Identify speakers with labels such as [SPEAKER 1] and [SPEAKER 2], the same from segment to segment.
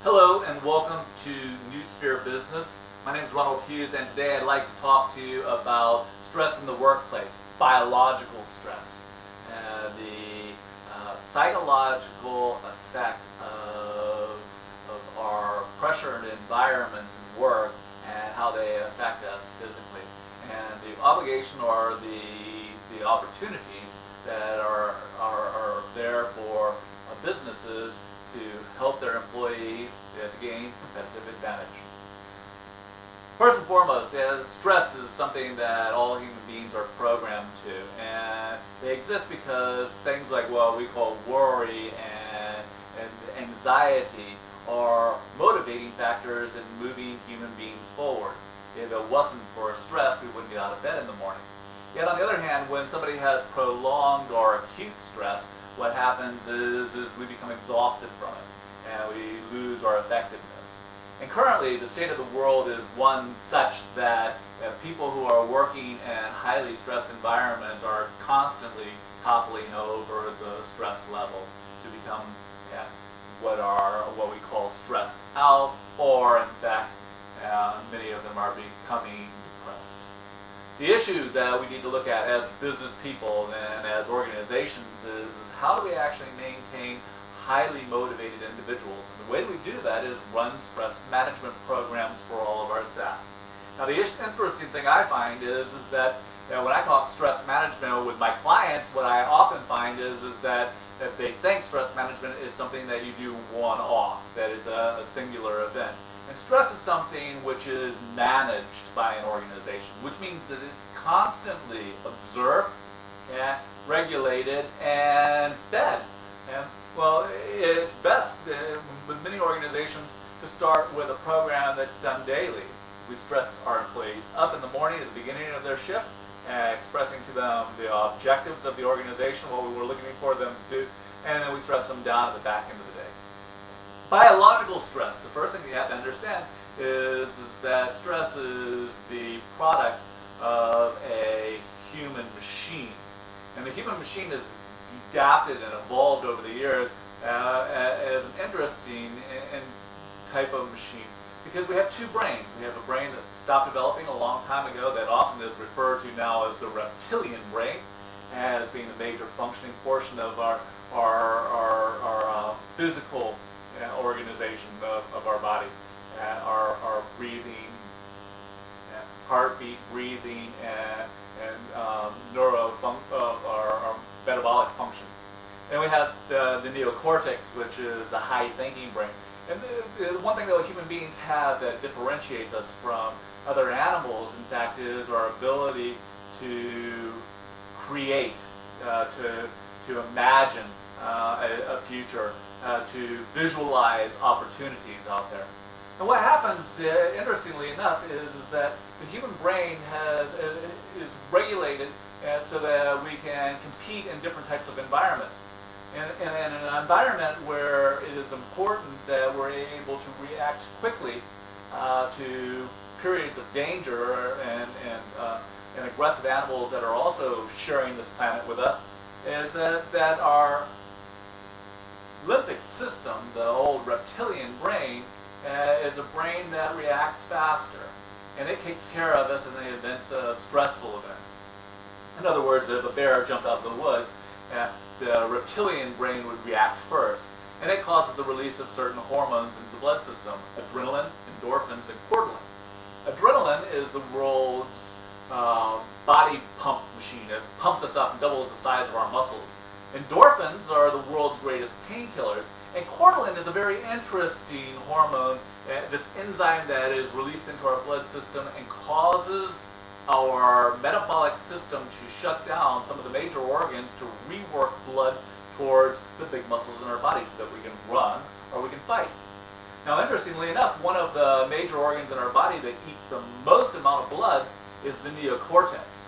[SPEAKER 1] Hello and welcome to New Sphere Business. My name is Ronald Hughes, and today I'd like to talk to you about stress in the workplace, biological stress, the psychological effect of our pressured environments in work and how they affect us physically, and the obligation or the opportunities that are there for businesses to help their employees to gain competitive advantage. First and foremost, stress is something that all human beings are programmed to, and they exist because things like what we call worry and anxiety are motivating factors in moving human beings forward. If it wasn't for stress, we wouldn't get out of bed in the morning. Yet on the other hand, when somebody has prolonged or acute stress, what happens is we become exhausted from it, and we lose our effectiveness. And currently, the state of the world is one such that people who are working in highly stressed environments are constantly toppling over the stress level to become what we call stressed out, or in fact, many of them are becoming depressed. The issue that we need to look at as business people and as organizations is how do we actually maintain highly motivated individuals? And the way we do that is run stress management programs for all of our staff. Now, the interesting thing I find is that when I talk stress management with my clients, what I often find is that they think stress management is something that you do one-off, that it's a singular event. And stress is something which is managed by an organization, which means that it's constantly observed, regulated, and fed. And, well, it's best with many organizations to start with a program that's done daily. We stress our employees up in the morning at the beginning of their shift, expressing to them the objectives of the organization, what we were looking for them to do, and then we stress them down at the back end of the day. Biological stress, the first thing you have to understand is that stress is the product of a human machine. And the human machine has adapted and evolved over the years as an interesting type of machine, because we have two brains. We have a brain that stopped developing a long time ago that often is referred to now as the reptilian brain, as being the major functioning portion of our physical organization of our body, our breathing, heartbeat, breathing, and our metabolic functions. Then we have the neocortex, which is the high thinking brain. And the one thing that human beings have that differentiates us from other animals, in fact, is our ability to create, to imagine a future, to visualize opportunities out there. And what happens, interestingly enough, is that the human brain is regulated so that we can compete in different types of environments. And in an environment where it is important that we're able to react quickly to periods of danger and aggressive animals that are also sharing this planet with us, is that our limbic system, the old reptilian brain, is a brain that reacts faster, and it takes care of us in the events of stressful events. In other words, if a bear jumped out of the woods, the reptilian brain would react first, and it causes the release of certain hormones into the blood system: adrenaline, endorphins, and cortisol. Adrenaline is the world's body pump machine. It pumps us up and doubles the size of our muscles. Endorphins are the world's greatest painkillers, and cortisol is a very interesting hormone, this enzyme that is released into our blood system and causes our metabolic system to shut down some of the major organs to rework blood towards the big muscles in our body so that we can run or we can fight. Now, interestingly enough, one of the major organs in our body that eats the most amount of blood is the neocortex,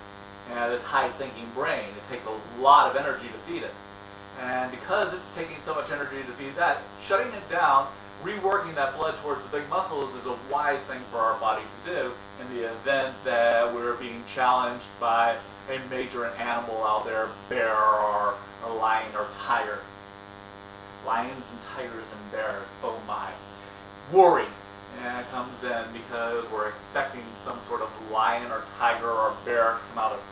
[SPEAKER 1] this high-thinking brain. It takes a lot of energy to feed it. And because it's taking so much energy to feed that, shutting it down, reworking that blood towards the big muscles is a wise thing for our body to do in the event that we're being challenged by a major animal out there, bear or a lion or tiger. Lions and tigers and bears, oh my. worry comes in because we're expecting some sort of lion or tiger or bear to come out of it.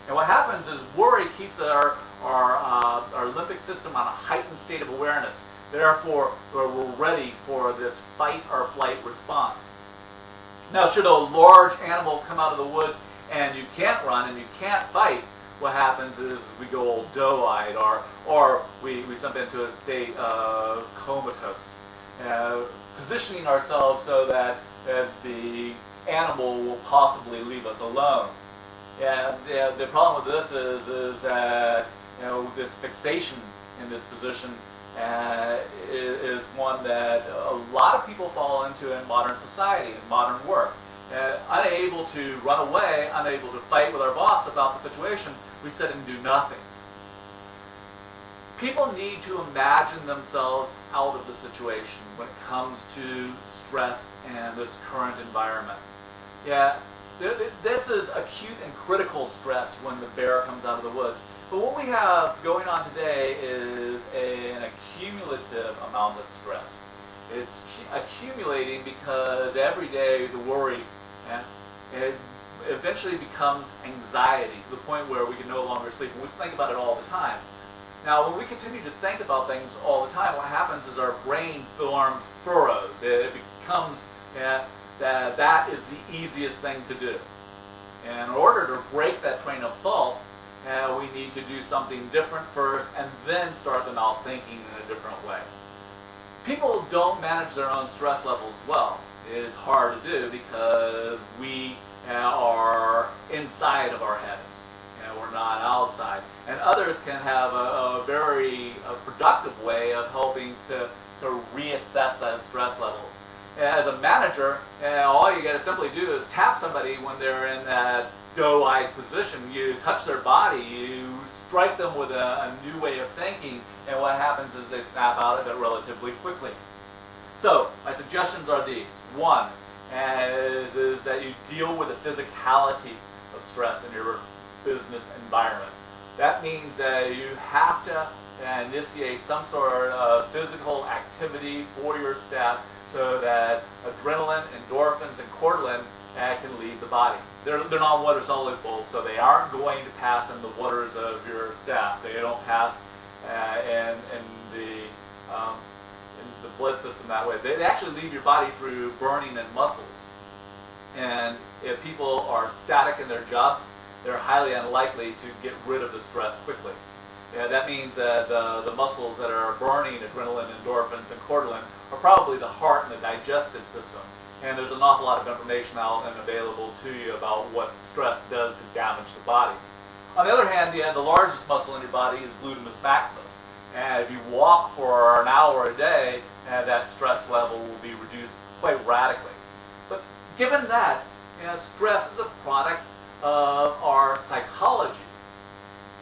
[SPEAKER 1] And what happens is worry keeps our limbic system on a heightened state of awareness. Therefore, we're ready for this fight or flight response. Now, should a large animal come out of the woods and you can't run and you can't fight, what happens is we go all doe-eyed, or we slip into a state of comatose, positioning ourselves so that the animal will possibly leave us alone. And the problem with this is that this fixation in this position is one that a lot of people fall into in modern society, in modern work. Unable to run away, unable to fight with our boss about the situation, we sit and do nothing. People need to imagine themselves out of the situation when it comes to stress and this current environment. This is acute and critical stress when the bear comes out of the woods. But what we have going on today is an accumulative amount of stress. It's accumulating because every day the worry it eventually becomes anxiety to the point where we can no longer sleep. And we think about it all the time. Now, when we continue to think about things all the time, what happens is our brain forms furrows. It becomes that is the easiest thing to do. And in order to break that train of thought, we need to do something different first and then start the now thinking in a different way. People don't manage their own stress levels well. It's hard to do because we are inside of our heads. We're not outside. And others can have a very productive way of helping to reassess those stress levels. As a manager, all you got to simply do is tap somebody when they're in that doe-eyed position. You touch their body, you strike them with a new way of thinking, and what happens is they snap out of it relatively quickly. So, my suggestions are these. One is that you deal with the physicality of stress in your business environment. That means that you have to initiate some sort of physical activity for your staff so that adrenaline, endorphins, and cortisol can leave the body. They're not water soluble, so they aren't going to pass in the waters of your staff. They don't pass in the blood system that way. They actually leave your body through burning and muscles. And if people are static in their jobs, they're highly unlikely to get rid of the stress quickly. That means that the muscles that are burning adrenaline, endorphins, and cortisol are probably the heart and the digestive system. And there's an awful lot of information out and available to you about what stress does to damage the body. On the other hand, the largest muscle in your body is gluteus maximus. And if you walk for an hour a day, that stress level will be reduced quite radically. But given that, stress is a product of our psychology.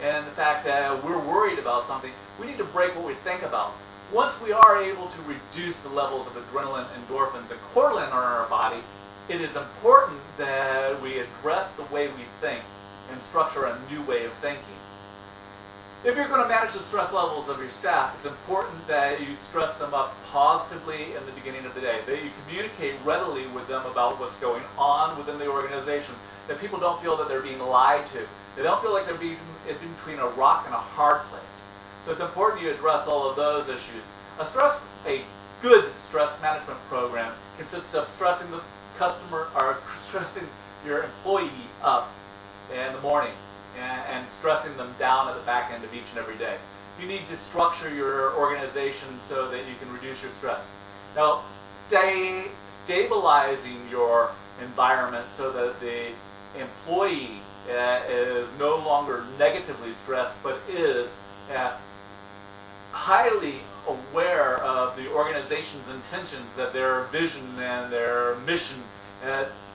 [SPEAKER 1] And the fact that we're worried about something, we need to break what we think about. Once we are able to reduce the levels of adrenaline, endorphins, and cortisol in our body, it is important that we address the way we think and structure a new way of thinking. If you're going to manage the stress levels of your staff, it's important that you stress them up positively in the beginning of the day, that you communicate readily with them about what's going on within the organization, that people don't feel that they're being lied to. They don't feel like they're being in between a rock and a hard place. So it's important you address all of those issues. A good stress management program consists of stressing the customer or stressing your employee up in the morning and stressing them down at the back end of each and every day. You need to structure your organization so that you can reduce your stress. Now, stabilizing your environment so that the employee is no longer negatively stressed, but is highly aware of the organization's intentions, that their vision and their mission.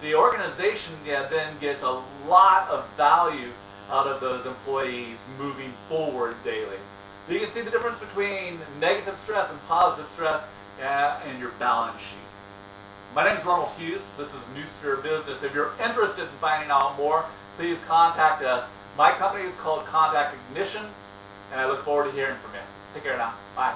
[SPEAKER 1] The organization then gets a lot of value out of those employees moving forward daily. You can see the difference between negative stress and positive stress in your balance sheet. My name is Ronald Hughes. This is New Sphere Business. If you're interested in finding out more, please contact us. My company is called Compaq Ignition, and I look forward to hearing from you. Take care now. Bye.